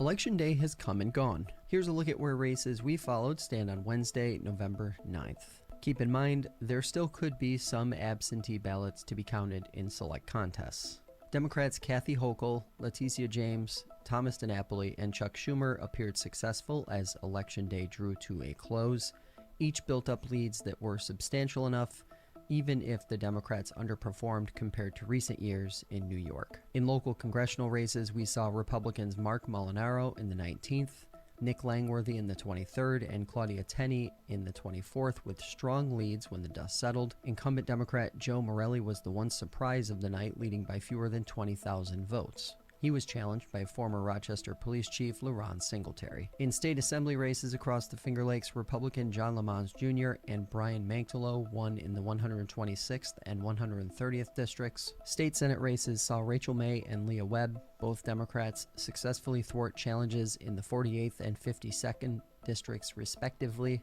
Election day has come and gone. Here's a look at where races we followed stand on Wednesday, November 9th. Keep in mind, there still could be some absentee ballots to be counted in select contests. Democrats Kathy Hochul, Leticia James, Thomas DiNapoli, and Chuck Schumer appeared successful as Election Day drew to a close. Each built up leads that were substantial enough, even if the Democrats underperformed compared to recent years in New York. In local congressional races, we saw Republicans Mark Molinaro in the 19th, Nick Langworthy in the 23rd, and Claudia Tenney in the 24th with strong leads when the dust settled. Incumbent Democrat Joe Morelli was the one surprise of the night, leading by fewer than 20,000 votes. He was challenged by former Rochester Police Chief LaRon Singletary. In state assembly races across the Finger Lakes, Republican John Lamons Jr. and Brian Manktolo won in the 126th and 130th districts. State Senate races saw Rachel May and Leah Webb, both Democrats, successfully thwart challenges in the 48th and 52nd districts respectively.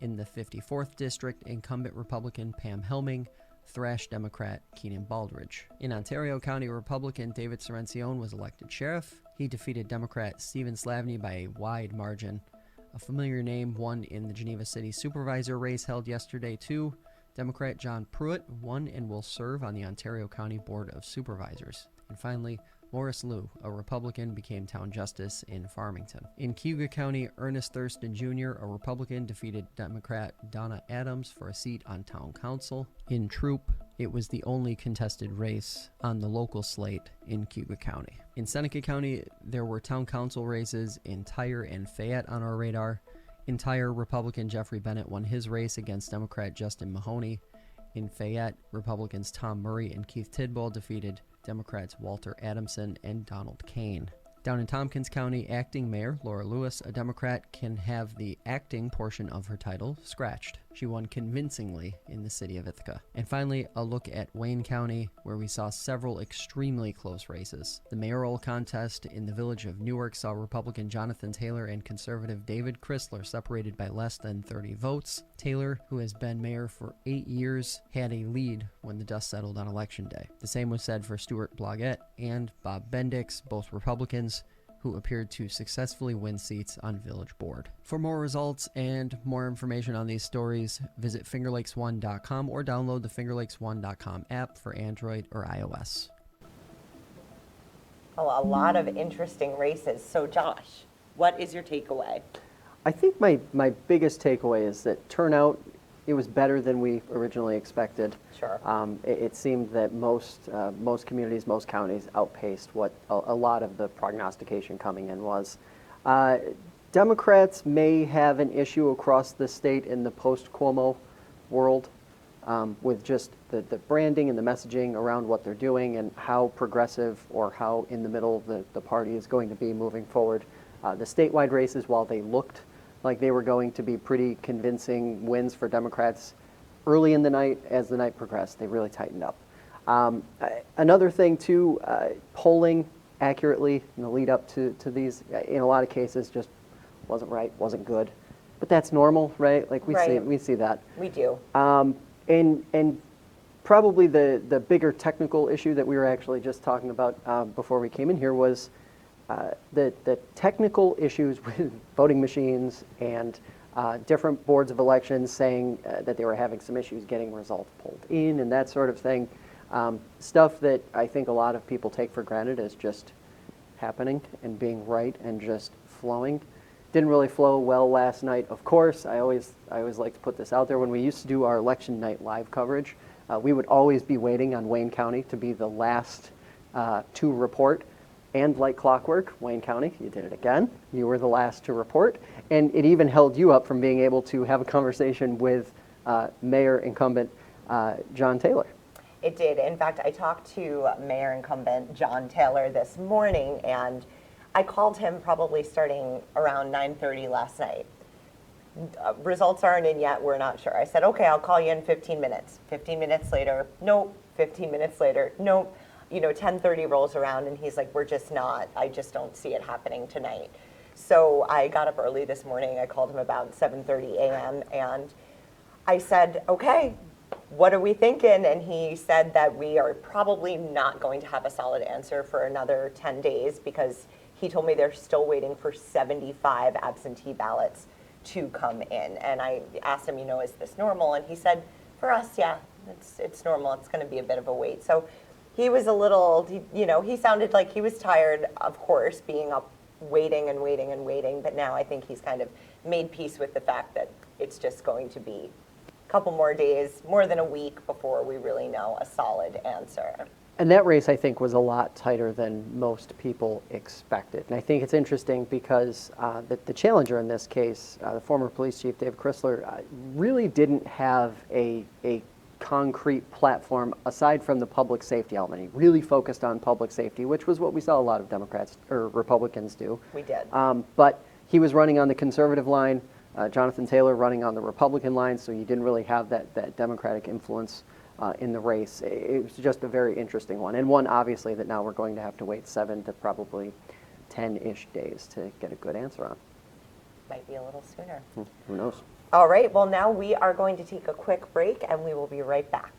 In the 54th district, incumbent Republican Pam Helming thrashed Democrat Keenan Baldridge. In Ontario County, Republican David Serencione was elected sheriff. He defeated Democrat Stephen Slavny by a wide margin. A familiar name won in the Geneva City supervisor race held yesterday too. Democrat John Pruitt won and will serve on the Ontario County Board of Supervisors. And finally, Morris Liu, a Republican, became town justice in Farmington. In Cayuga County, Ernest Thurston Jr., a Republican, defeated Democrat Donna Adams for a seat on town council. In Troop, it was the only contested race on the local slate in Cayuga County. In Seneca County, there were town council races in Tyre and Fayette on our radar. In Tyre, Republican Jeffrey Bennett won his race against Democrat Justin Mahoney. In Fayette, Republicans Tom Murray and Keith Tidball defeated Democrats Walter Adamson and Donald Kane. Down in Tompkins County, acting mayor Laura Lewis, a Democrat, can have the acting portion of her title scratched. She won convincingly in the city of Ithaca. And finally, a look at Wayne County, where we saw several extremely close races. The mayoral contest in the village of Newark saw Republican Jonathan Taylor and conservative David Chrysler separated by less than 30 votes. Taylor, who has been mayor for 8 years, had a lead when the dust settled on Election Day. The same was said for Stuart Blodgett and Bob Bendix, both Republicans, who appeared to successfully win seats on village board. For more results and more information on these stories, visit fingerlakes1.com or download the fingerlakes1.com app for Android or iOS. Oh, a lot of interesting races. So Josh, what is your takeaway? I think my biggest takeaway is that turnout, it was better than we originally expected. Sure. It seemed that most communities, most counties outpaced what a lot of the prognostication coming in was. Democrats may have an issue across the state in the post-Cuomo world with just the branding and the messaging around what they're doing and how progressive or how in the middle the party is going to be moving forward. The statewide races, while they looked like they were going to be pretty convincing wins for Democrats early in the night, as the night progressed, they really tightened up. Another thing too, polling accurately in the lead up to these, in a lot of cases, just wasn't right, wasn't good. But that's normal, right? Like we see that. We do. And probably the bigger technical issue that we were actually just talking about before we came in here was the technical issues with voting machines and different boards of elections saying that they were having some issues getting results pulled in and that sort of thing. Stuff that I think a lot of people take for granted as just happening and being right and just flowing. Didn't really flow well last night. Of course, I always like to put this out there. When we used to do our election night live coverage, we would always be waiting on Wayne County to be the last to report. And like clockwork, Wayne County, you did it again. You were the last to report. And it even held you up from being able to have a conversation with Mayor incumbent John Taylor. It did. In fact, I talked to Mayor incumbent John Taylor this morning, and I called him probably starting around 9:30 last night. Results aren't in yet. We're not sure. I said, okay, I'll call you in 15 minutes. 15 minutes later, nope. 15 minutes later, nope. 10:30 rolls around and he's like, I just don't see it happening tonight. So I got up early this morning. I called him about 7:30 a.m. and I said, okay, what are we thinking? And he said that we are probably not going to have a solid answer for another 10 days because He told me they're still waiting for 75 absentee ballots to come in. And I asked him, is this normal? And he said, for us, yeah, it's normal. It's going to be a bit of a wait. So he was a little, he sounded like he was tired, of course, being up waiting and waiting and waiting. But now I think he's kind of made peace with the fact that it's just going to be a couple more days, more than a week before we really know a solid answer. And that race, I think, was a lot tighter than most people expected. And I think it's interesting because the challenger in this case, the former police chief, Dave Chrysler, really didn't have a concrete platform aside from the public safety element. He really focused on public safety, which was what we saw a lot of Democrats or Republicans do. We did. But he was running on the conservative line, Jonathan Taylor running on the Republican line, so you didn't really have that Democratic influence in the race. It was just a very interesting one, and one obviously that now we're going to have to wait 7 to probably 10-ish days to get a good answer on. Might be a little sooner. Who knows? All right, well, now we are going to take a quick break, and we will be right back.